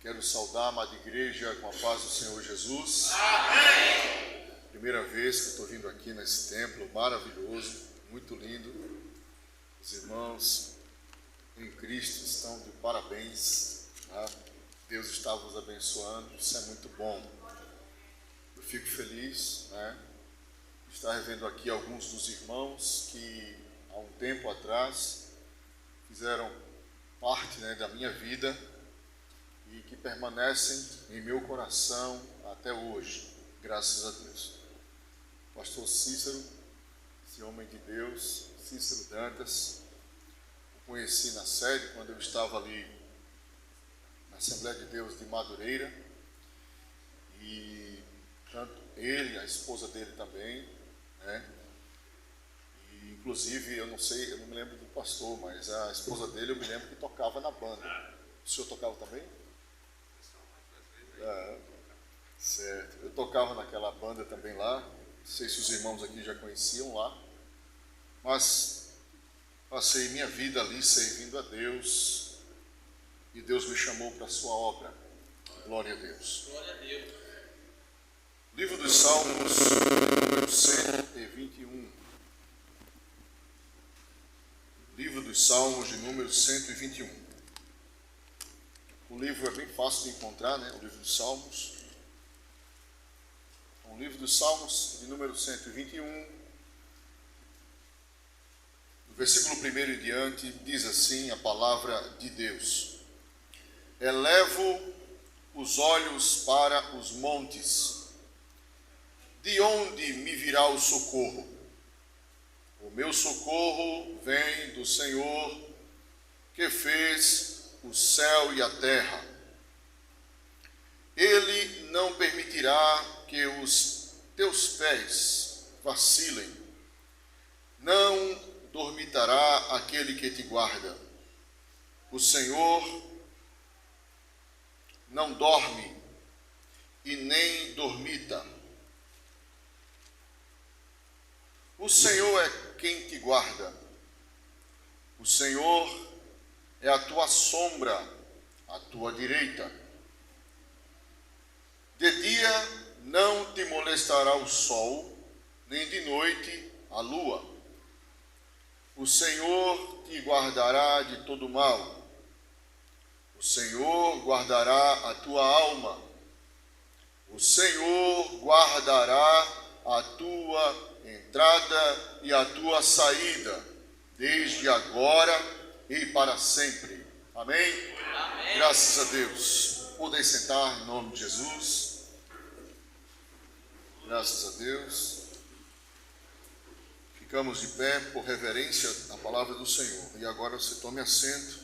Quero saudar a amada igreja com a paz do Senhor Jesus. Amém. Primeira vez que eu estou vindo aqui nesse templo maravilhoso, muito lindo. Os irmãos em Cristo estão de parabéns, tá? Deus está vos abençoando, isso é muito bom. Eu fico feliz, de estar revendo aqui alguns dos irmãos que há um tempo atrás fizeram parte, da minha vida e que permanecem em meu coração até hoje, graças a Deus. Pastor Cícero, esse homem de Deus, Cícero Dantas, o conheci na sede quando eu estava ali na Assembleia de Deus de Madureira, e tanto ele, a esposa dele também, e inclusive eu não me lembro do pastor, mas a esposa dele eu me lembro que tocava na banda. O senhor tocava também? Certo. Eu tocava naquela banda também lá. Não sei se os irmãos aqui já conheciam lá, mas passei minha vida ali servindo a Deus e Deus me chamou para a sua obra. Glória a Deus. Glória a Deus. Livro dos Salmos, número 121. Livro dos Salmos, de número 121. O livro é bem fácil de encontrar, o livro dos Salmos. O livro dos Salmos, de número 121, do versículo 1 em diante, diz assim a palavra de Deus: Elevo os olhos para os montes, de onde me virá o socorro? O meu socorro vem do Senhor, que fez o céu e a terra. Ele não permitirá que os teus pés vacilem. Não dormitará aquele que te guarda. O Senhor não dorme e nem dormita. O Senhor é quem te guarda. O Senhor é a tua sombra, à tua direita. De dia não te molestará o sol, nem de noite a lua. O Senhor te guardará de todo mal. O Senhor guardará a tua alma. O Senhor guardará a tua entrada e a tua saída, desde agora e para sempre. Amém? Amém. Graças a Deus. Podem sentar em nome de Jesus. Graças a Deus. Ficamos de pé por reverência à palavra do Senhor. E agora você tome assento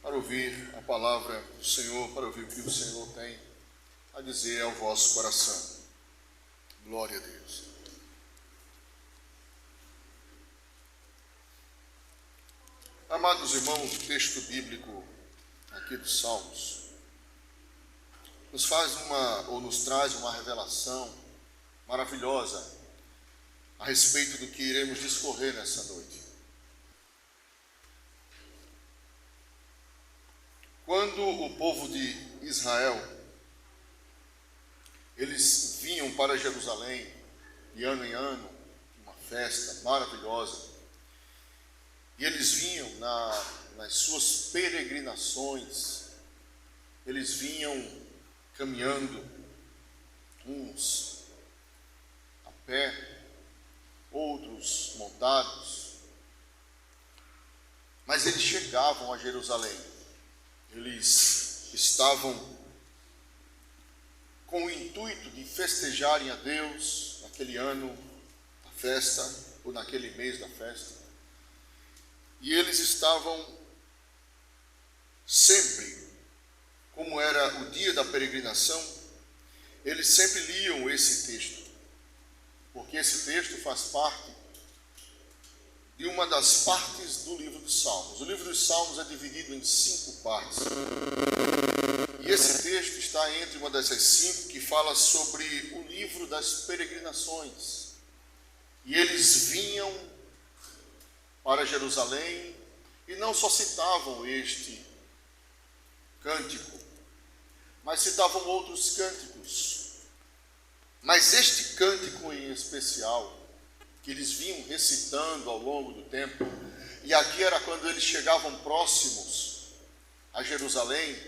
para ouvir a palavra do Senhor, para ouvir o que o Senhor tem a dizer ao vosso coração. Glória a Deus. Amados irmãos, o texto bíblico aqui dos Salmos nos traz uma revelação maravilhosa a respeito do que iremos discorrer nessa noite. Quando o povo de Israel, eles vinham para Jerusalém de ano em ano, uma festa maravilhosa, e eles vinham nas suas peregrinações, eles vinham caminhando, uns a pé, outros montados, mas eles chegavam a Jerusalém. Eles estavam com o intuito de festejarem a Deus naquele ano da festa, ou naquele mês da festa. E eles estavam sempre, como era o dia da peregrinação, eles sempre liam esse texto, porque esse texto faz parte de uma das partes do livro dos Salmos. O livro dos Salmos é dividido em 5 partes. E esse texto está entre uma dessas 5 que fala sobre o livro das peregrinações. E eles vinham para Jerusalém e não só citavam este cântico, mas citavam outros cânticos. Mas este cântico em especial, que eles vinham recitando ao longo do tempo, e aqui era quando eles chegavam próximos a Jerusalém,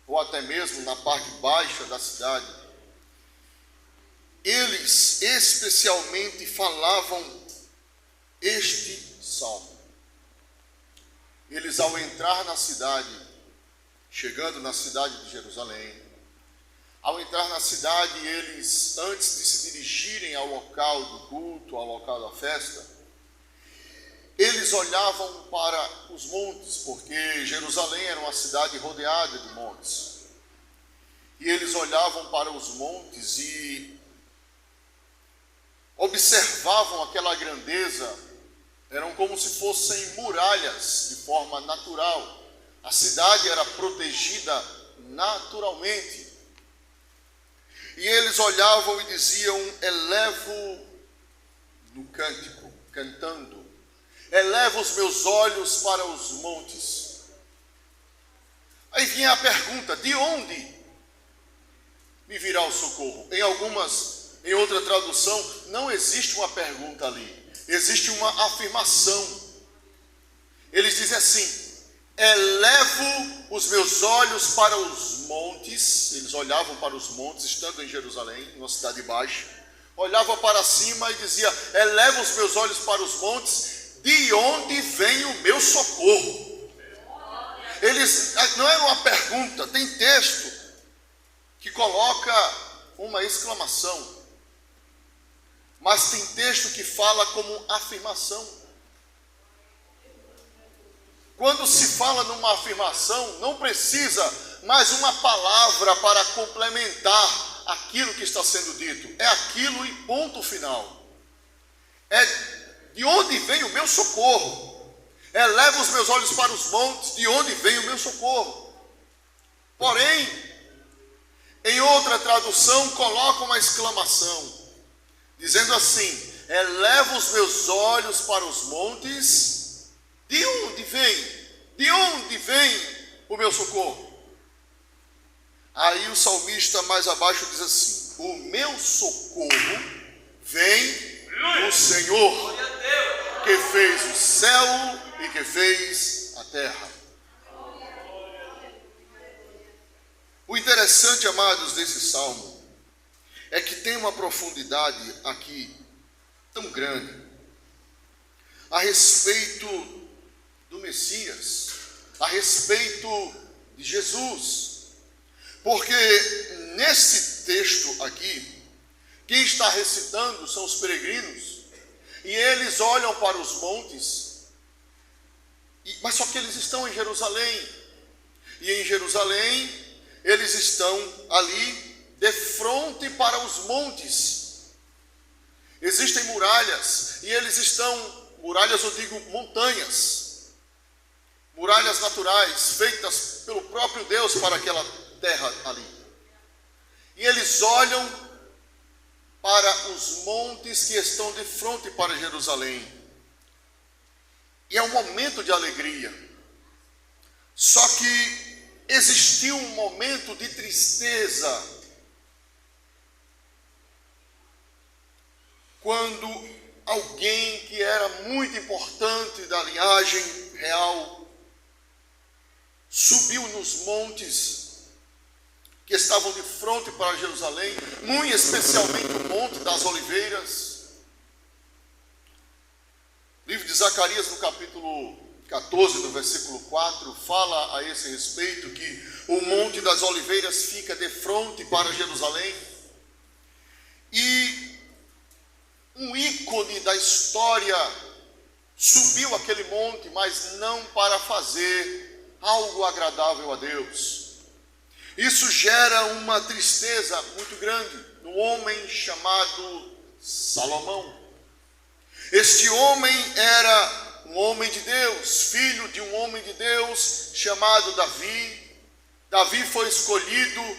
ou até mesmo na parte baixa da cidade, eles especialmente falavam este salmo. Eles, ao entrar na cidade, chegando na cidade de Jerusalém, ao entrar na cidade, eles, antes de se dirigirem ao local do culto, ao local da festa, eles olhavam para os montes, porque Jerusalém era uma cidade rodeada de montes. E eles olhavam para os montes e observavam aquela grandeza, eram como se fossem muralhas de forma natural. A cidade era protegida naturalmente. E eles olhavam e diziam: elevo no cântico, cantando, elevo os meus olhos para os montes. Aí vinha a pergunta: de onde me virá o socorro? Em outra tradução, não existe uma pergunta ali, existe uma afirmação. Eles dizem assim: elevo os meus olhos para os montes. Eles olhavam para os montes, estando em Jerusalém, uma cidade baixa. Olhavam para cima e dizia: elevo os meus olhos para os montes, de onde vem o meu socorro? Eles, não era uma pergunta, tem texto que coloca uma exclamação, mas tem texto que fala como afirmação. Quando se fala numa afirmação, não precisa mais uma palavra para complementar aquilo que está sendo dito. É aquilo e ponto final. É de onde vem o meu socorro. Eleva os meus olhos para os montes, de onde vem o meu socorro. Porém, em outra tradução, coloca uma exclamação, dizendo assim: eleva os meus olhos para os montes. De onde vem? De onde vem o meu socorro? Aí o salmista mais abaixo diz assim: o meu socorro vem do Senhor, que fez o céu e que fez a terra. O interessante, amados, desse salmo é que tem uma profundidade aqui tão grande a respeito do Messias, a respeito de Jesus, porque nesse texto aqui, quem está recitando são os peregrinos, e eles olham para os montes, mas só que eles estão em Jerusalém, e em Jerusalém eles estão ali de frente para os montes. Existem muralhas, e eles estão, muralhas eu digo montanhas, muralhas naturais, feitas pelo próprio Deus para aquela terra ali. E eles olham para os montes que estão de frente para Jerusalém. E é um momento de alegria. Só que existiu um momento de tristeza quando alguém que era muito importante da linhagem real subiu nos montes que estavam de frente para Jerusalém, muito especialmente o Monte das Oliveiras. O livro de Zacarias, no capítulo 14, no versículo 4, fala a esse respeito que o Monte das Oliveiras fica de frente para Jerusalém. E um ícone da história subiu aquele monte, mas não para fazer algo agradável a Deus. Isso gera uma tristeza muito grande no homem chamado Salomão. Este homem era um homem de Deus, filho de um homem de Deus chamado Davi. Davi foi escolhido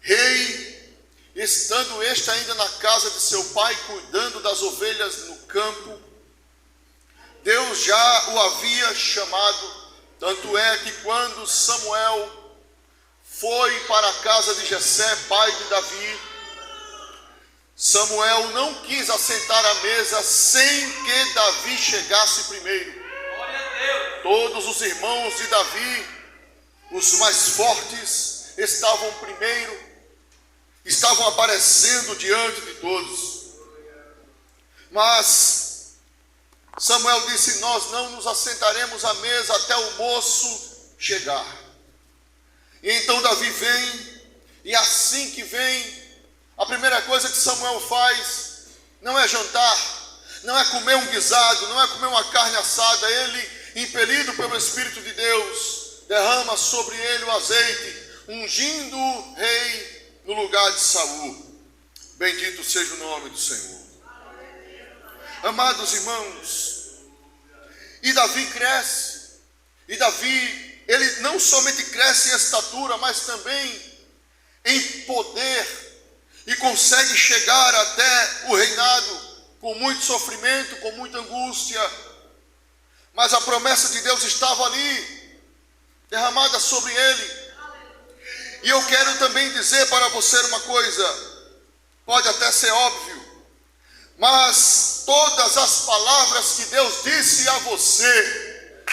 rei, estando este ainda na casa de seu pai, cuidando das ovelhas no campo. Deus já o havia chamado, tanto é que quando Samuel foi para a casa de Jessé, pai de Davi, Samuel não quis assentar à mesa sem que Davi chegasse primeiro. Todos os irmãos de Davi, os mais fortes, estavam primeiro, estavam aparecendo diante de todos. Mas Samuel disse: nós não nos assentaremos à mesa até o moço chegar. E então Davi vem, e assim que vem, a primeira coisa que Samuel faz não é jantar, não é comer um guisado, não é comer uma carne assada. Ele, impelido pelo Espírito de Deus, derrama sobre ele o azeite, ungindo o rei no lugar de Saul. Bendito seja o nome do Senhor. Amados irmãos, e Davi cresce, e Davi, ele não somente cresce em estatura, mas também em poder, e consegue chegar até o reinado com muito sofrimento, com muita angústia, mas a promessa de Deus estava ali, derramada sobre ele. E eu quero também dizer para você uma coisa, pode até ser óbvio, mas todas as palavras que Deus disse a você,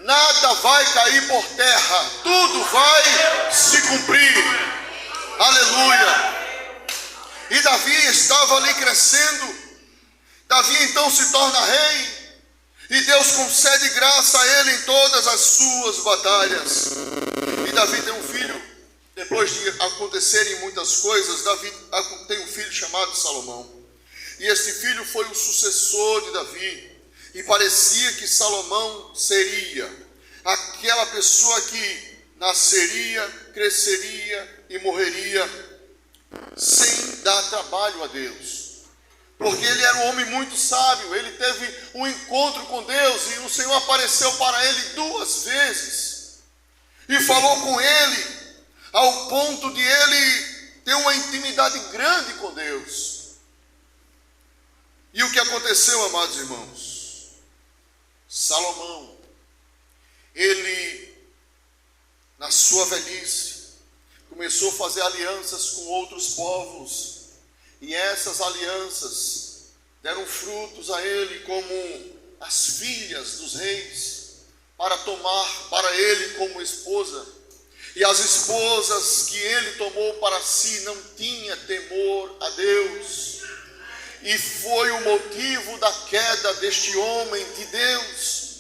nada vai cair por terra, tudo vai se cumprir. Aleluia. E Davi estava ali crescendo. Davi então se torna rei, e Deus concede graça a ele em todas as suas batalhas. E Davi tem um filho. Depois de acontecerem muitas coisas, Davi tem um filho chamado Salomão. E este filho foi o sucessor de Davi, e parecia que Salomão seria aquela pessoa que nasceria, cresceria e morreria sem dar trabalho a Deus, porque ele era um homem muito sábio. Ele teve um encontro com Deus, e o Senhor apareceu para ele 2 vezes, e falou com ele, ao ponto de ele ter uma intimidade grande com Deus. E o que aconteceu, amados irmãos? Salomão, ele, na sua velhice, começou a fazer alianças com outros povos, e essas alianças deram frutos a ele, como as filhas dos reis, para tomar para ele como esposa. E as esposas que ele tomou para si não tinham temor a Deus, e foi o motivo da queda deste homem de Deus.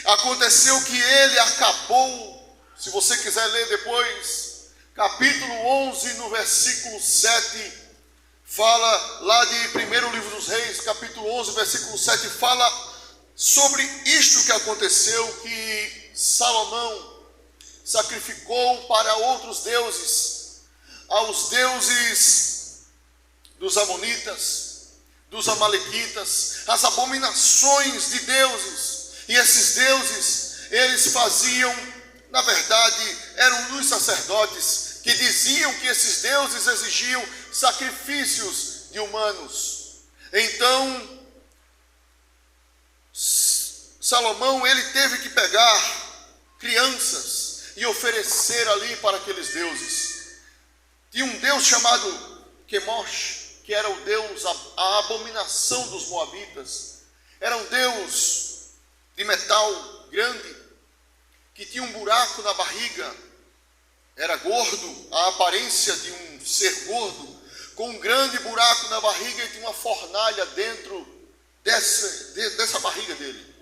Aconteceu que ele acabou, se você quiser ler depois, capítulo 11, no versículo 7, fala lá de 1º livro dos Reis, capítulo 11, versículo 7, fala sobre isto que aconteceu, que Salomão sacrificou para outros deuses, aos deuses dos amonitas, dos amalequitas, as abominações de deuses. E esses deuses, eles faziam, na verdade, eram os sacerdotes, que diziam que esses deuses exigiam sacrifícios de humanos. Então, Salomão, ele teve que pegar crianças e oferecer ali para aqueles deuses. Tinha um deus chamado Quemosh, que era o deus, a abominação dos moabitas. Era um deus de metal grande, que tinha um buraco na barriga, era gordo, a aparência de um ser gordo, com um grande buraco na barriga, e tinha uma fornalha dentro dessa barriga dele.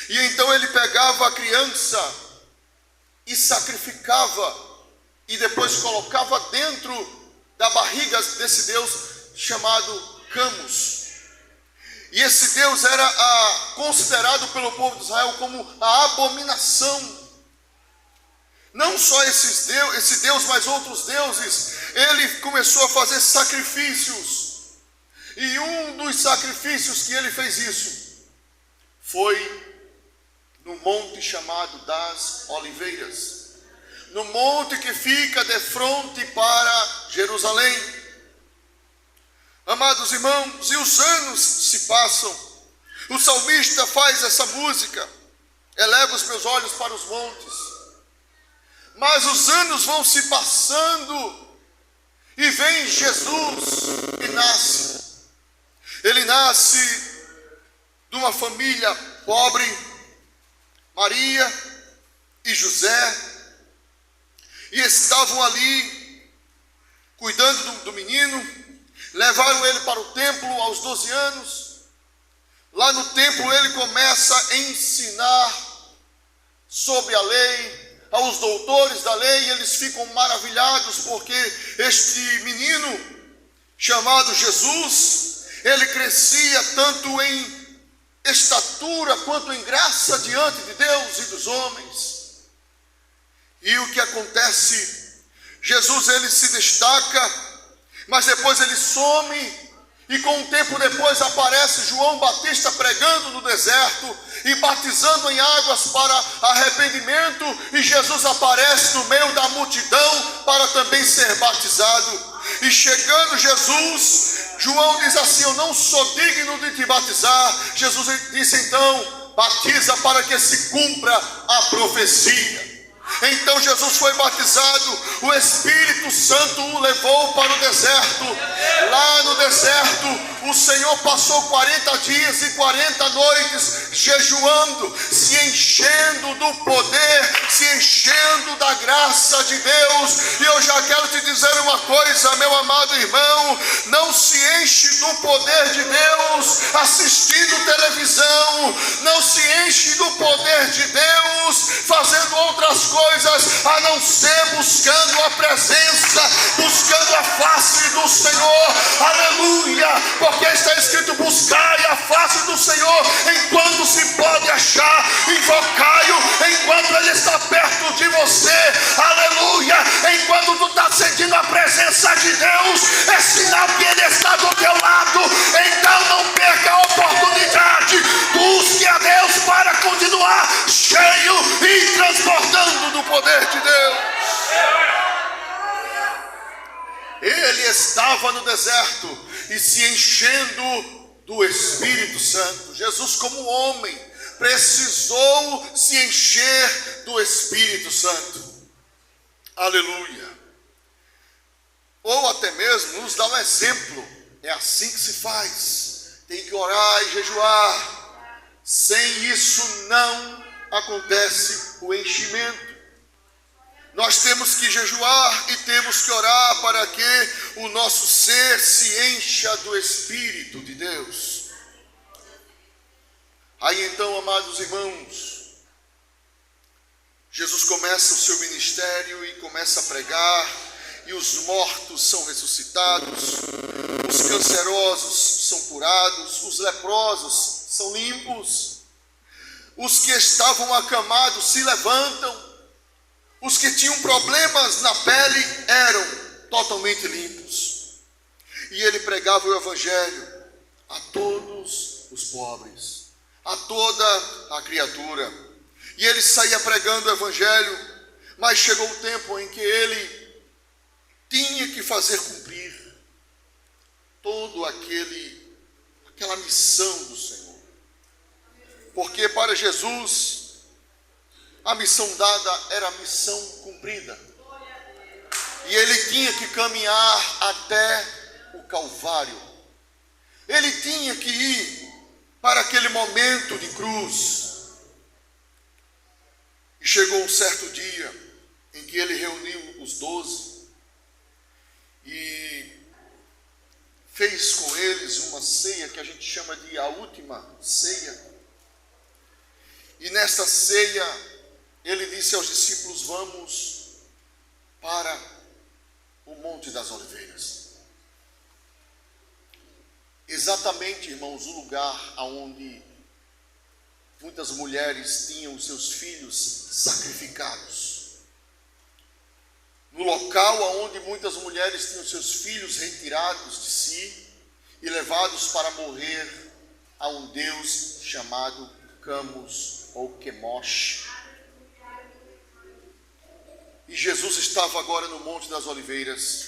E então ele pegava a criança e sacrificava, e depois colocava dentro da barriga desse deus chamado Camus. E esse deus era considerado pelo povo de Israel como a abominação. Não só esse Deus, mas outros deuses. Ele começou a fazer sacrifícios. E um dos sacrifícios que ele fez isso foi no monte chamado das Oliveiras, no monte que fica de frente para Jerusalém. Amados irmãos, e os anos se passam. O salmista faz essa música: eleva os meus olhos para os montes. Mas os anos vão se passando e vem Jesus e nasce. Ele nasce de uma família pobre, Maria e José, e estavam ali cuidando do menino. Levaram ele para o templo aos 12 anos. Lá no templo ele começa a ensinar sobre a lei aos doutores da lei, e eles ficam maravilhados porque este menino chamado Jesus, ele crescia tanto em estatura quanto em graça diante de Deus e dos homens. E o que acontece? Jesus, ele se destaca, mas depois ele some, e com um tempo depois aparece João Batista pregando no deserto e batizando em águas para arrependimento, e Jesus aparece no meio da multidão para também ser batizado. E chegando Jesus, João diz assim: eu não sou digno de te batizar. Jesus disse então: batiza para que se cumpra a profecia. Então Jesus foi batizado, o Espírito Santo o levou para o deserto. Lá no deserto o Senhor passou 40 dias e 40 noites jejuando, se enchendo do poder, se enchendo da graça de Deus. E eu já quero te dizer uma coisa, meu amado irmão: não se enche do poder de Deus assistindo televisão, não se enche do poder de Deus fazendo outras coisas a não ser buscando a presença, buscando a face do Senhor. Aleluia! Porque está escrito: buscai a face do Senhor enquanto se pode achar, invocai-o enquanto ele está perto de você. Aleluia! Enquanto tu está sentindo a presença de Deus, é sinal que ele está do teu lado. Então não perca a oportunidade, busque a Deus para continuar cheio e transbordando do poder de Deus. Ele estava no deserto e se enchendo do Espírito Santo. Jesus, como homem, precisou se encher do Espírito Santo. Aleluia! Ou até mesmo nos dá um exemplo. É assim que se faz. Tem que orar e jejuar. Sem isso não acontece o enchimento. Nós temos que jejuar e temos que orar para que o nosso ser se encha do Espírito de Deus. Aí então, amados irmãos, Jesus começa o seu ministério e começa a pregar, e os mortos são ressuscitados, os cancerosos são curados, os leprosos são limpos, os que estavam acamados se levantam, os que tinham problemas na pele eram totalmente limpos. E ele pregava o evangelho a todos os pobres, a toda a criatura. E ele saía pregando o evangelho, mas chegou o tempo em que ele tinha que fazer cumprir todo aquela missão do Senhor. Porque para Jesus a missão dada era a missão cumprida. E ele tinha que caminhar até o Calvário. Ele tinha que ir para aquele momento de cruz. E chegou um certo dia em que ele reuniu os 12 e fez com eles uma ceia que a gente chama de a última ceia. E nesta ceia ele disse aos discípulos: vamos para o Monte das Oliveiras. Exatamente, irmãos, o lugar onde muitas mulheres tinham os seus filhos sacrificados. No local onde muitas mulheres tinham seus filhos retirados de si e levados para morrer a um deus chamado Camus ou Quemosh. E Jesus estava agora no Monte das Oliveiras,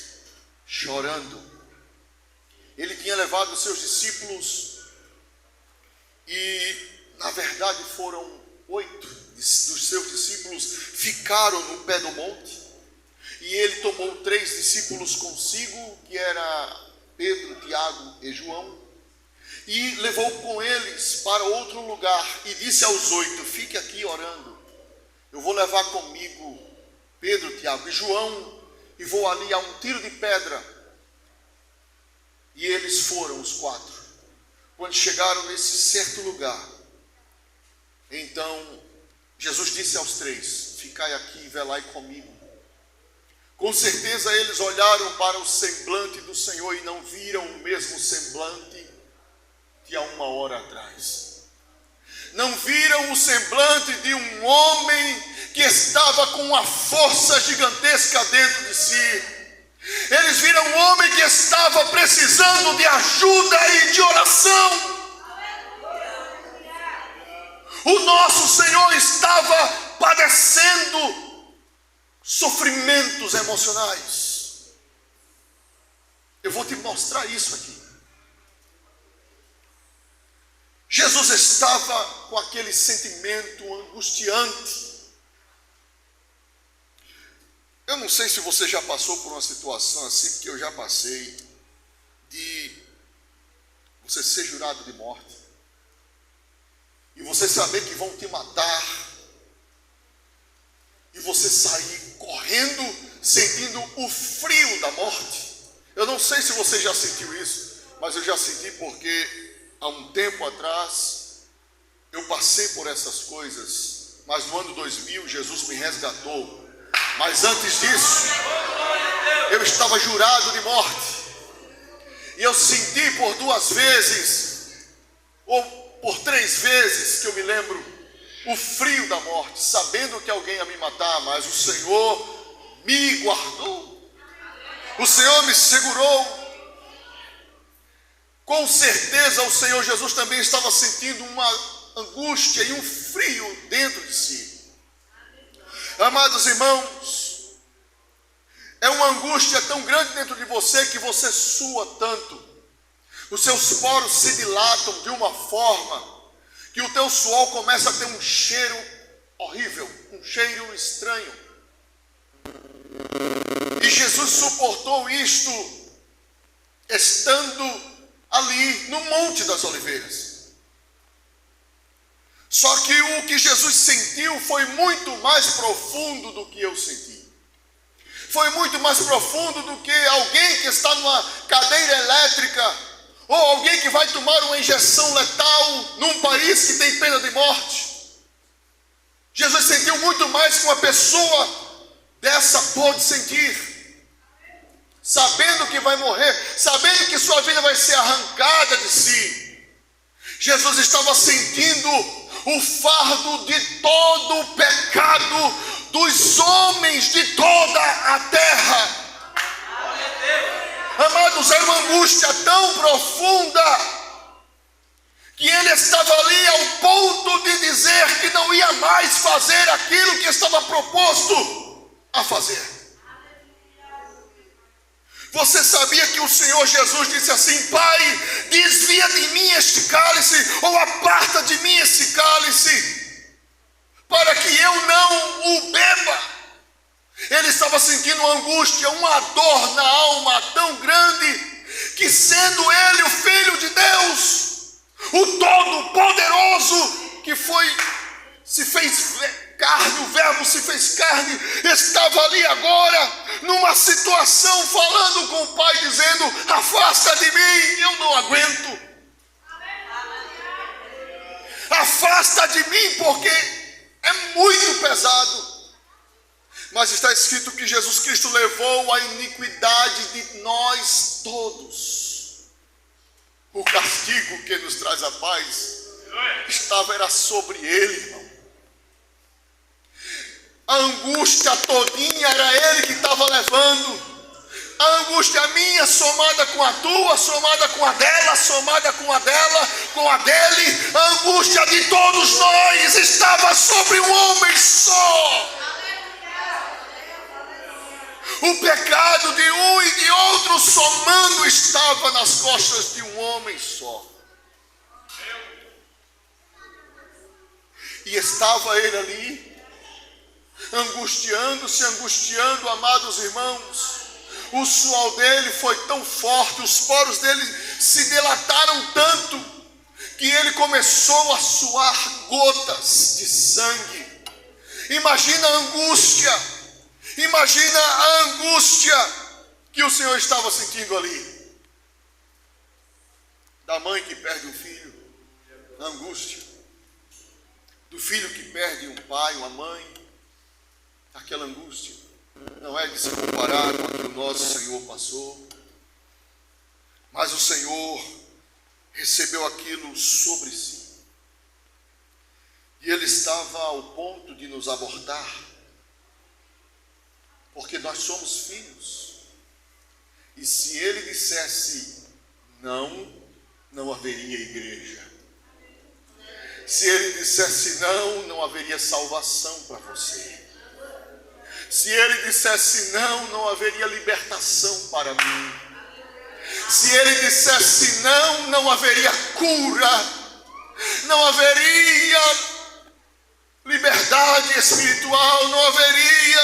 chorando. Ele tinha levado os seus discípulos, e na verdade foram 8 dos seus discípulos ficaram no pé do monte, e ele tomou 3 discípulos consigo, que era Pedro, Tiago e João, e levou com eles para outro lugar, e disse aos 8, fique aqui orando, eu vou levar comigo Pedro, Tiago e João, e vou ali a um tiro de pedra. E eles foram, os 4. Quando chegaram nesse certo lugar, então Jesus disse aos 3, ficai aqui e velai comigo. Com certeza eles olharam para o semblante do Senhor e não viram o mesmo semblante que há 1 hora atrás. Não viram o semblante de um homem que estava com uma força gigantesca dentro de si. Eles viram um homem que estava precisando de ajuda e de oração. O nosso Senhor estava padecendo sofrimentos emocionais. Eu vou te mostrar isso aqui. Jesus estava com aquele sentimento angustiante. Eu não sei se você já passou por uma situação assim, porque eu já passei, de você ser jurado de morte, e você saber que vão te matar, e você sair correndo, sentindo o frio da morte. Eu não sei se você já sentiu isso, mas eu já senti, porque há um tempo atrás, eu passei por essas coisas, mas no ano 2000, Jesus me resgatou. Mas antes disso, eu estava jurado de morte. E eu senti por 2 vezes, ou por 3 vezes, que eu me lembro, o frio da morte, sabendo que alguém ia me matar, mas o Senhor me guardou. O Senhor me segurou. Com certeza o Senhor Jesus também estava sentindo uma angústia e um frio dentro de si. Amados irmãos, é uma angústia tão grande dentro de você que você sua tanto. Os seus poros se dilatam de uma forma que o teu suor começa a ter um cheiro horrível, um cheiro estranho. E Jesus suportou isto estando ali no Monte das Oliveiras. Só que o que Jesus sentiu foi muito mais profundo do que eu senti. Foi muito mais profundo do que alguém que está numa cadeira elétrica, ou alguém que vai tomar uma injeção letal num país que tem pena de morte. Jesus sentiu muito mais que uma pessoa dessa pode sentir. Sabendo que vai morrer, sabendo que sua vida vai ser arrancada de si. Jesus estava sentindo o fardo de todo o pecado dos homens de toda a terra. Amados, era uma angústia tão profunda que ele estava ali ao ponto de dizer que não ia mais fazer aquilo que estava proposto a fazer. Você sabia que o Senhor Jesus disse assim: Pai, desvia de mim este cálice, ou aparta de mim este cálice, para que eu não o beba. Ele estava sentindo uma angústia, uma dor na alma tão grande, que sendo ele o Filho de Deus, o Todo-Poderoso, que se fez carne, o Verbo se fez carne, estava ali agora, numa situação, falando com o Pai, dizendo: afasta de mim, eu não aguento. Afasta de mim, porque é muito pesado. Mas está escrito que Jesus Cristo levou a iniquidade de nós todos. O castigo que nos traz a paz era sobre ele, irmão. A angústia todinha era ele que estava levando. A angústia minha somada com a tua, somada com a dela, somada com a dela, com a dele. A angústia de todos nós estava sobre um homem só. O pecado de um e de outro somando estava nas costas de um homem só. E estava ele ali, angustiando, amados irmãos. O suor dele foi tão forte, os poros dele se dilataram tanto, que ele começou a suar gotas de sangue. Imagina a angústia que o Senhor estava sentindo ali. Da mãe que perde um filho, a angústia. Do filho que perde um pai, uma mãe, aquela angústia. Não é de se comparar com o que o nosso Senhor passou. Mas o Senhor recebeu aquilo sobre si. E Ele estava ao ponto de nos abortar. Porque nós somos filhos. E se Ele dissesse não, não haveria igreja. Se Ele dissesse não, não haveria salvação para você. Se Ele dissesse não, não haveria libertação para mim. Se Ele dissesse não, não haveria cura. Não haveria liberdade espiritual. Não haveria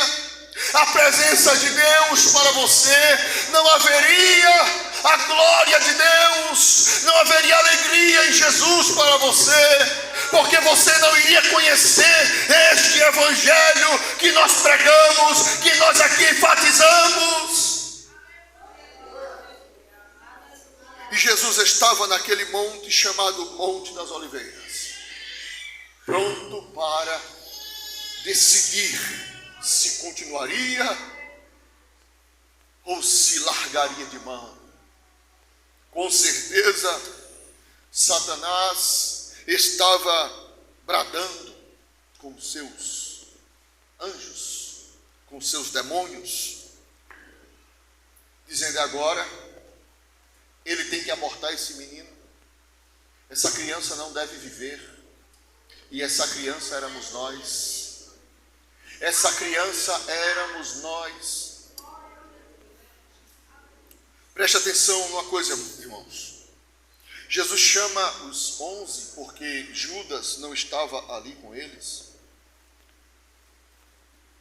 a presença de Deus para você. Não haveria a glória de Deus. Não haveria alegria em Jesus para você. Porque você não iria conhecer este evangelho que nós pregamos, que nós aqui enfatizamos. E Jesus estava naquele monte chamado Monte das Oliveiras, pronto para decidir se continuaria ou se largaria de mão. Com certeza, Satanás estava bradando com seus anjos, com seus demônios, dizendo: agora ele tem que abortar esse menino, essa criança não deve viver. E essa criança éramos nós. Essa criança éramos nós. Preste atenção numa coisa, irmãos. Jesus chama os 11 porque Judas não estava ali com eles.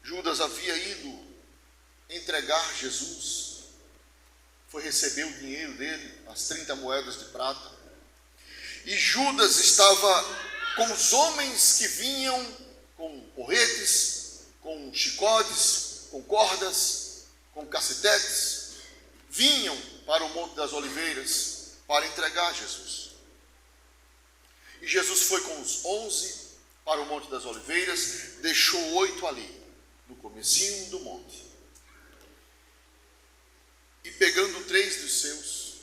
Judas havia ido entregar Jesus, foi receber o dinheiro dele, as 30 moedas de prata. E Judas estava com os homens que vinham com porretes, com chicotes, com cordas, com cacetetes, vinham para o Monte das Oliveiras para entregar Jesus. E Jesus foi com os 11 para o Monte das Oliveiras, deixou 8 ali, no comecinho do monte. E pegando 3 dos seus,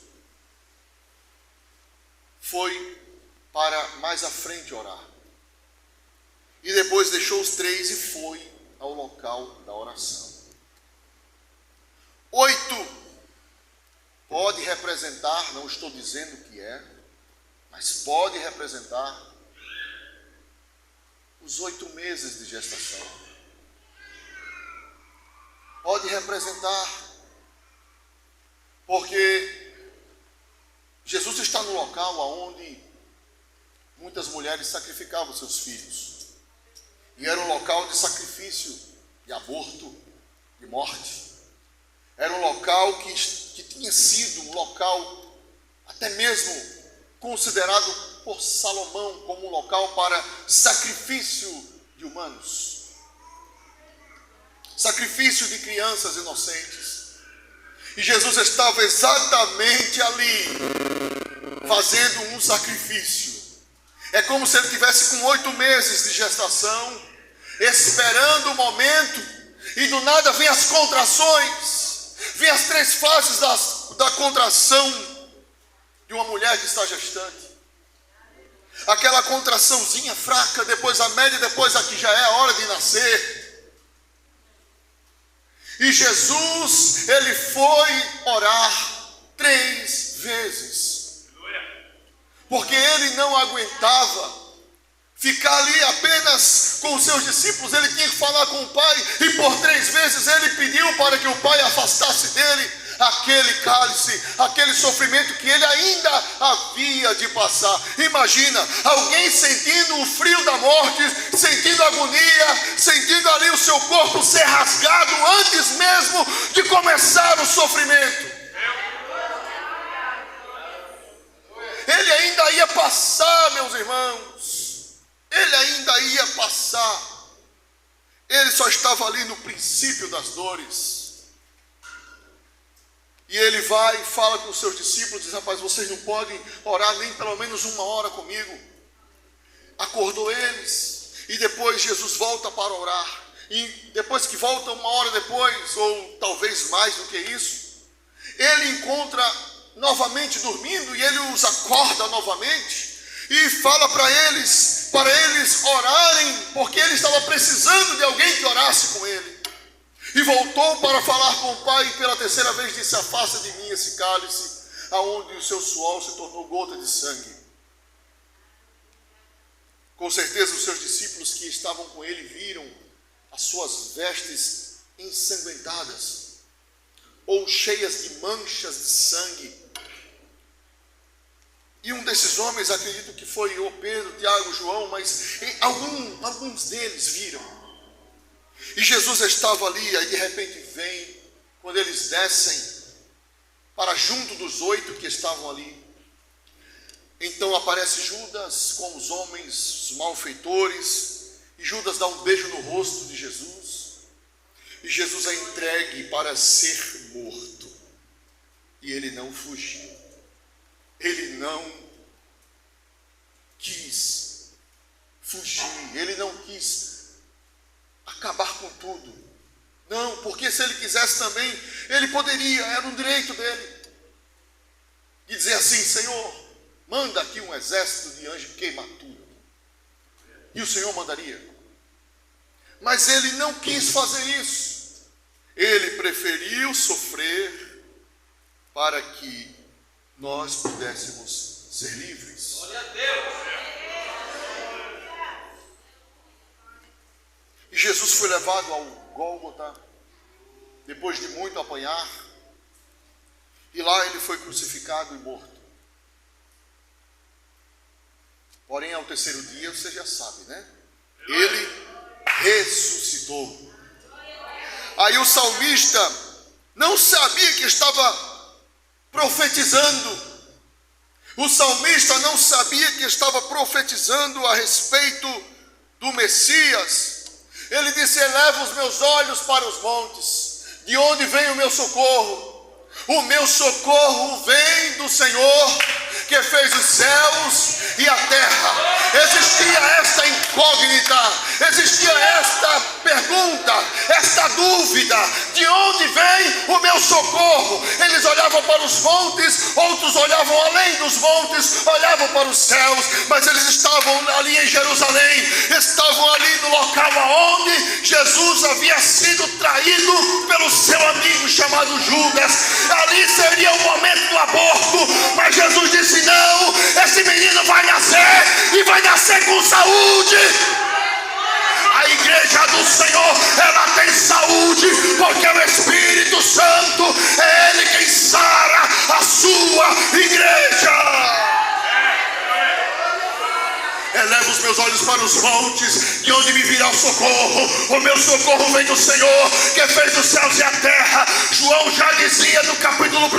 foi para mais à frente orar. E depois deixou os 3 e foi ao local da oração. 8 pode representar, não estou dizendo que é, mas pode representar os 8 meses de gestação. Pode representar, porque Jesus está no local onde muitas mulheres sacrificavam seus filhos. E era um local de sacrifício, de aborto, de morte. Era um local que tinha sido um local até mesmo considerado por Salomão como um local para sacrifício de humanos. Sacrifício de crianças inocentes. E Jesus estava exatamente ali, fazendo um sacrifício. É como se ele estivesse com 8 meses de gestação, esperando o momento, e do nada vem as contrações. Vem as 3 fases da contração de uma mulher que está gestante. Aquela contraçãozinha fraca, depois a média, depois a que já é a hora de nascer. E Jesus, ele foi orar 3 vezes. Porque ele não aguentava ficar ali apenas com os seus discípulos. Ele tinha que falar com o Pai. E por 3 vezes ele pediu para que o Pai afastasse dele aquele cálice, aquele sofrimento que ele ainda havia de passar. Imagina, alguém sentindo o frio da morte, sentindo agonia, sentindo ali o seu corpo ser rasgado antes mesmo de começar o sofrimento. Ele ainda ia passar, meus irmãos. Ele ainda ia passar. Ele só estava ali no princípio das dores. E ele vai e fala com os seus discípulos, diz: rapaz, vocês não podem orar nem pelo menos 1 hora comigo. Acordou eles. E depois Jesus volta para orar. E depois que volta 1 hora depois, ou talvez mais do que isso, ele encontra novamente dormindo e ele os acorda novamente. E fala para eles orarem, porque ele estava precisando de alguém que orasse com ele. E voltou para falar com o Pai, e pela 3ª vez disse: afasta de mim esse cálice, aonde o seu suor se tornou gota de sangue. Com certeza os seus discípulos que estavam com ele viram as suas vestes ensanguentadas, ou cheias de manchas de sangue. E um desses homens, acredito que foi o Pedro, Tiago, João, mas alguns deles viram. E Jesus estava ali, aí de repente vem, quando eles descem para junto dos 8 que estavam ali. Então aparece Judas com os homens, os malfeitores, e Judas dá um beijo no rosto de Jesus. E Jesus é entregue para ser morto. E ele não fugiu. Ele não quis fugir, ele não quis acabar com tudo. Não, porque se ele quisesse também, ele poderia, era um direito dele. E dizer assim: Senhor, manda aqui um exército de anjos queimar tudo. E o Senhor mandaria. Mas ele não quis fazer isso. Ele preferiu sofrer para que nós pudéssemos ser livres. Glória a Deus. E Jesus foi levado ao Gólgota, depois de muito apanhar, e lá ele foi crucificado e morto. Porém, ao 3º dia, você já sabe, né? Ele ressuscitou. Aí o salmista não sabia que estava profetizando. O salmista não sabia que estava profetizando a respeito do Messias. Ele disse: eleva os meus olhos para os montes, de onde vem o meu socorro? O meu socorro vem do Senhor, que fez os céus e a terra. Existia esta incógnita, existia esta pergunta, esta dúvida: de onde vem o meu socorro? Eles olhavam para os montes, outros olhavam além dos montes, olhavam para os céus, mas eles estavam ali em Jerusalém, estavam ali no local aonde Jesus havia sido traído pelo seu amigo chamado Judas. Ali seria o momento do aborto, mas Jesus disse: não, esse menino vai nascer, e vai nascer com saúde. A igreja do Senhor, ela tem saúde, porque o Espírito Santo é Ele quem sara a sua igreja. Eleva os meus olhos para os montes, de onde me virá o socorro? O meu socorro vem do Senhor, que fez os céus e a terra. João já dizia no capítulo 1,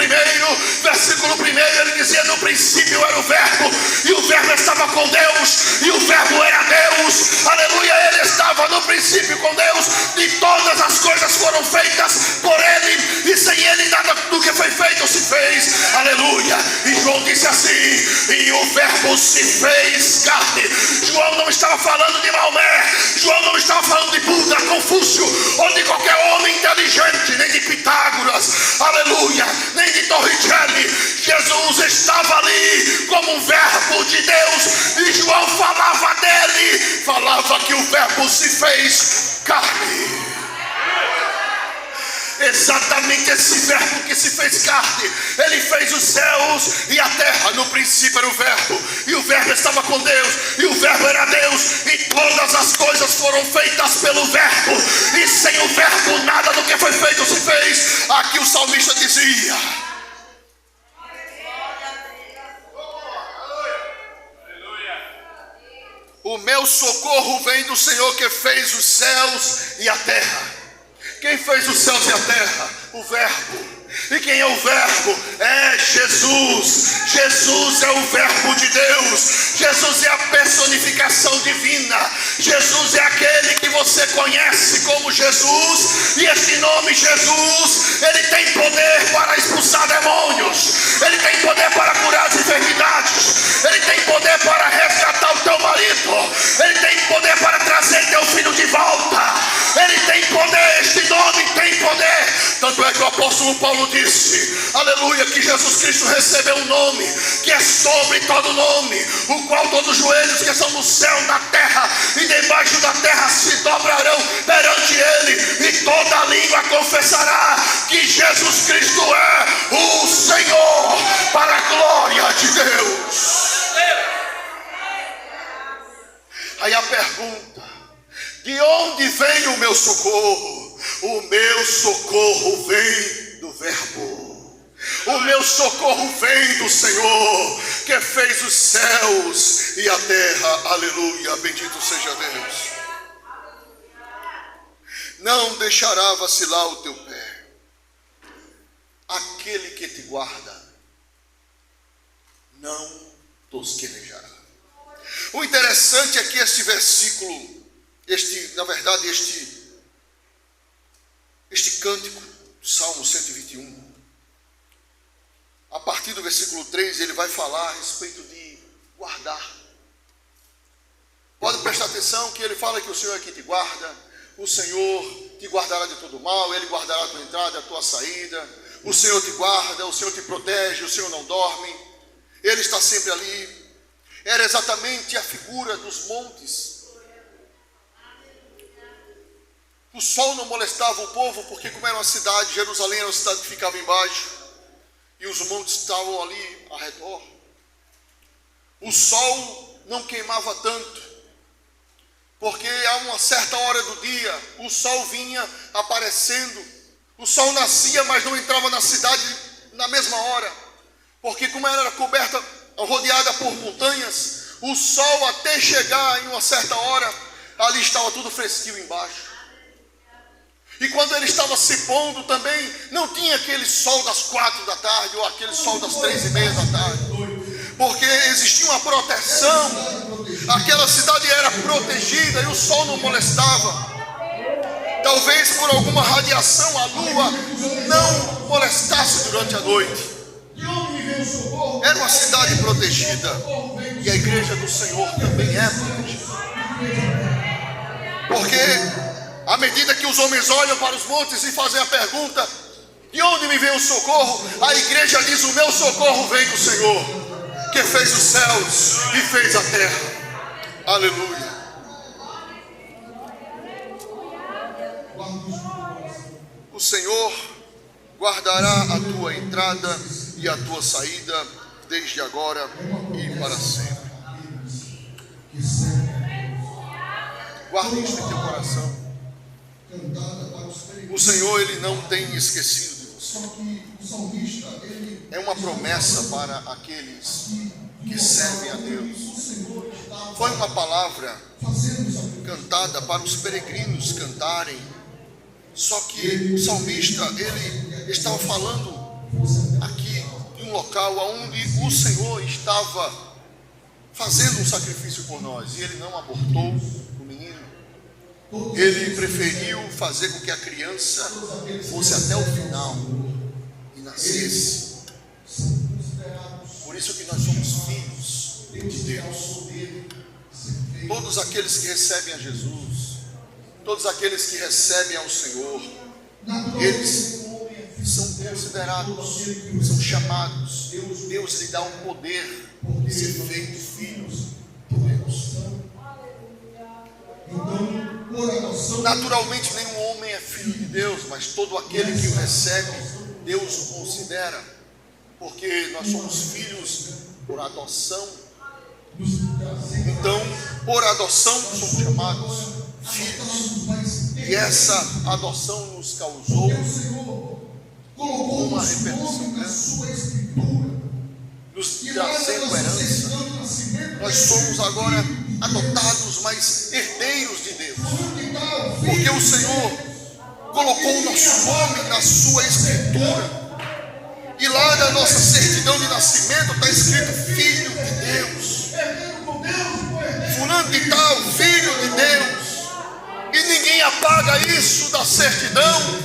versículo 1, ele dizia: no princípio era o verbo, e o verbo estava com Deus, e o verbo era Deus. Aleluia, ele estava no princípio com Deus, e todas as coisas foram feitas por ele, e sem ele nada do que foi feito se fez. Aleluia. E João disse assim: e o verbo se fez carne. João não estava falando de Maomé, João não estava falando de Buda, Confúcio, ou de qualquer homem inteligente, nem de Pitágoras, aleluia, nem de Torricelli. Jesus estava ali como um verbo de Deus, e João falava dele, falava que o verbo se fez carne. exatamente esse verbo que se fez carne. Ele fez os céus e a terra. No princípio era o verbo, e o verbo estava com Deus, e o verbo era Deus, e todas as coisas foram feitas pelo verbo, e sem o verbo nada do que foi feito se fez. Aqui o salmista dizia: o meu socorro vem do Senhor que fez os céus e a terra. Quem fez os céus e a terra? O verbo. E quem é o verbo? É Jesus. Jesus é o verbo de Deus. Jesus é a personificação divina. Jesus é aquele que você conhece como Jesus. E este nome Jesus, ele tem poder para expulsar demônios. Ele tem poder para curar as enfermidades. Ele tem poder para resgatar o teu marido. Ele tem poder para trazer teu filho de volta. Ele tem poder, este nome tem poder. Tanto é que o apóstolo Paulo disse, aleluia, que Jesus Cristo recebeu um nome que é sobre todo nome, o qual todos os joelhos que estão no céu, na terra e debaixo da terra se dobrarão perante ele, e toda língua confessará que Jesus Cristo é o Senhor, para a glória de Deus. Aí a pergunta: de onde vem o meu socorro? O meu socorro vem do verbo. O meu socorro vem do Senhor que fez os céus e a terra. Aleluia, bendito seja Deus. Não deixará vacilar o teu pé aquele que te guarda, não tosquenejará. O interessante é que este versículo, este cântico do Salmo 121, a partir do versículo 3, ele vai falar a respeito de guardar. Pode prestar atenção que ele fala que o Senhor é quem te guarda, o Senhor te guardará de todo mal, ele guardará a tua entrada e a tua saída, o Senhor te guarda, o Senhor te protege, o Senhor não dorme, ele está sempre ali. Era exatamente a figura dos montes. O sol não molestava o povo, porque como era uma cidade, Jerusalém era uma cidade que ficava embaixo, e os montes estavam ali ao redor. O sol não queimava tanto, porque a uma certa hora do dia, o sol vinha aparecendo, o sol nascia, mas não entrava na cidade na mesma hora, porque como ela era coberta, rodeada por montanhas, o sol até chegar em uma certa hora, ali estava tudo fresquinho embaixo. E quando ele estava se pondo também, não tinha aquele sol das 4 da tarde, ou aquele sol das 3:30 da tarde, porque existia uma proteção, aquela cidade era protegida e o sol não molestava. Talvez por alguma radiação a lua não molestasse durante a noite. Era uma cidade protegida, e a igreja do Senhor também é protegida, porque à medida que os homens olham para os montes e fazem a pergunta: de onde me vem o socorro? A igreja diz: o meu socorro vem do Senhor, que fez os céus e fez a terra. Aleluia. O Senhor guardará a tua entrada e a tua saída, desde agora e para sempre. Guarde isso em teu coração. O Senhor, ele não tem esquecido de você. É uma promessa para aqueles que servem a Deus. Foi uma palavra cantada para os peregrinos cantarem. Só que o salmista, ele estava falando aqui de um local onde o Senhor estava fazendo um sacrifício por nós, e ele não abortou o menino. Ele preferiu fazer com que a criança fosse até o final e nascesse. Por isso que nós somos filhos de Deus. Todos aqueles que recebem a Jesus, todos aqueles que recebem ao Senhor, eles são considerados, são chamados. Deus lhe dá um poder de ser feito filhos de Deus. Então, Naturalmente nenhum homem é filho de Deus, mas todo aquele que o recebe, Deus o considera, porque nós somos filhos por adoção. Então, por adoção somos chamados filhos, e essa adoção nos causou uma repercussão grande, nos trazendo herança. Nós somos agora adotados, mas herdeiros de Deus, porque o Senhor colocou o nosso nome na sua escritura, e lá na nossa certidão de nascimento está escrito Filho de Deus, fulano de tal, Filho de Deus, e ninguém apaga isso da certidão,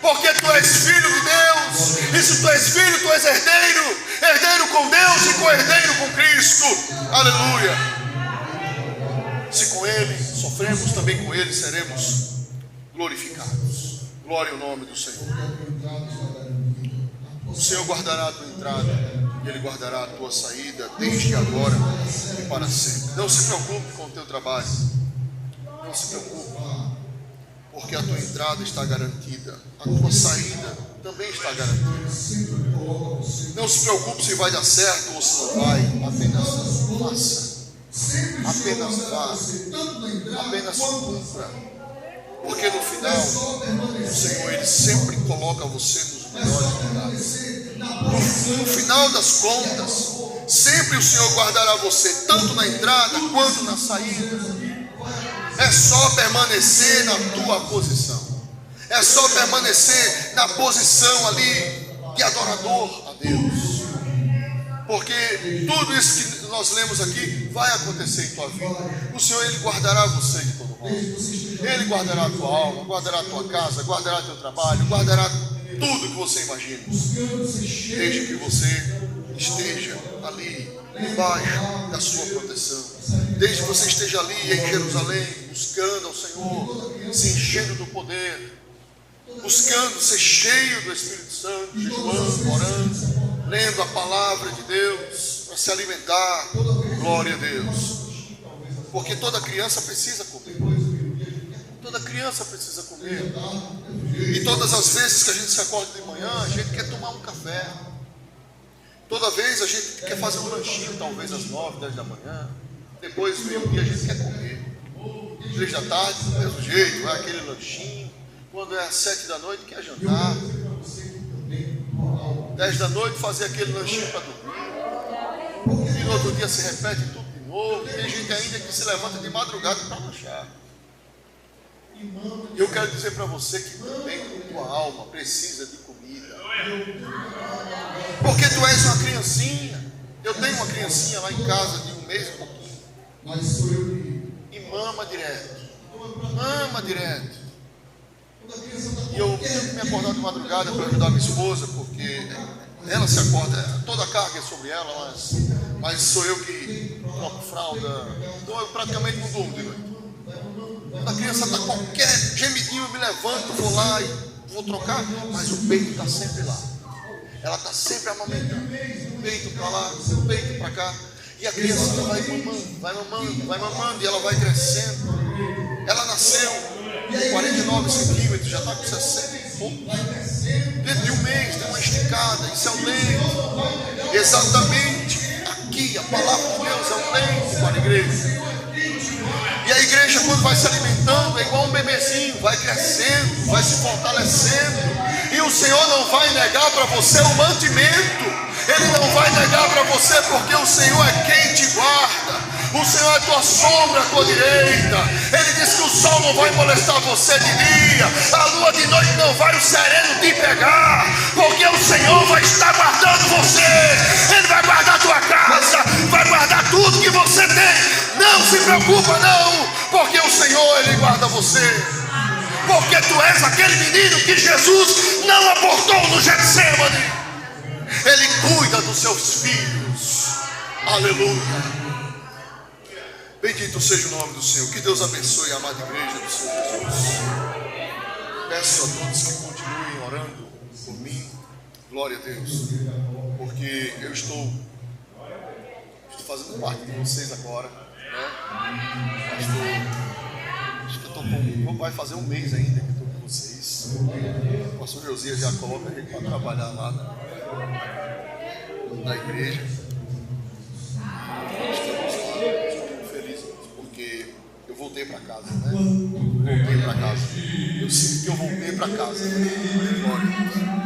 porque tu és filho de Deus, e se tu és filho, tu és herdeiro, herdeiro com Deus e co-herdeiro com Cristo, aleluia. Se com Ele sofremos, também com Ele seremos glorificados. Glória ao nome do Senhor. O Senhor guardará a tua entrada e Ele guardará a tua saída, desde agora e para sempre. Não se preocupe com o teu trabalho, não se preocupe, porque a tua entrada está garantida, a tua saída também está garantida. Não se preocupe se vai dar certo ou se não vai, apenas faça, apenas vá, apenas cumpra, porque no final o Senhor Ele sempre coloca você nos melhores lugares. No final das contas, sempre o Senhor guardará você tanto na entrada quanto na saída. É só permanecer na tua posição, é só permanecer na posição ali de adorador a Deus, porque tudo isso que nós lemos aqui vai acontecer em tua vida. O Senhor Ele guardará você de todo mal, Ele guardará a tua alma, guardará a tua casa, guardará teu trabalho, guardará tudo que você imagina, desde que você esteja ali debaixo da sua proteção, desde que você esteja ali em Jerusalém, buscando ao Senhor, se enchendo do poder, buscando ser cheio do Espírito Santo, jejuando, orando, lendo a palavra de Deus, para se alimentar. Glória a Deus, porque toda criança precisa comer, toda criança precisa comer, e todas as vezes que a gente se acorda de manhã, a gente quer tomar um café, toda vez a gente quer fazer um lanchinho, talvez às 9, 10 da manhã, depois do meio-dia a gente quer comer, 3 da tarde, do mesmo jeito, vai aquele lanchinho, quando é às 7 da noite quer jantar, 10 da noite fazer aquele lanchinho para dormir, e no outro dia se repete tudo de novo. Tem gente ainda que se levanta de madrugada para lanchar. E eu quero dizer para você que também tua alma precisa de comida, porque tu és uma criancinha. Eu tenho uma criancinha lá em casa de 1 mês e pouquinho, e mama direto, e eu tenho que me acordar de madrugada para ajudar minha esposa, porque ela se acorda, toda a carga é sobre ela, mas sou eu que troco fralda, então eu praticamente não durmo de noite. A criança está qualquer gemidinho, eu me levanto, vou lá e vou trocar, mas o peito está sempre lá, ela está sempre amamentando, peito para lá, peito para cá, e a criança vai mamando, e ela vai crescendo. Ela nasceu com 49 centímetros, já está com 60 e pouco. Dentro de 1 mês, tem uma esticada, isso é o leite. Exatamente aqui, a palavra de Deus é o leite para a igreja. E a igreja, quando vai se alimentando, é igual um bebezinho, vai crescendo, vai se fortalecendo. E o Senhor não vai negar para você o mantimento, Ele não vai negar para você, porque o Senhor é quem te guarda. O Senhor é tua sombra à tua direita. Ele diz que o sol não vai molestar você de dia, a lua de noite não vai o sereno te pegar, porque o Senhor vai estar guardando você. Ele vai guardar tua casa, vai guardar tudo que você tem. Não se preocupa não, porque o Senhor Ele guarda você. Porque tu és aquele menino que Jesus não abortou no Getsemane. Ele cuida dos seus filhos. Aleluia. Bendito seja o nome do Senhor. Que Deus abençoe a amada igreja do Senhor Jesus. Peço a todos que continuem orando por mim. Glória a Deus. Porque eu estou fazendo parte de vocês agora, né? Estou vai fazer um mês ainda que estou com vocês. O pastor Josias já coloca a gente para trabalhar lá na igreja. Estamos lá, estamos felizes porque eu voltei para casa, né? Voltei para casa. Eu sinto que eu voltei para casa. Glória a Deus.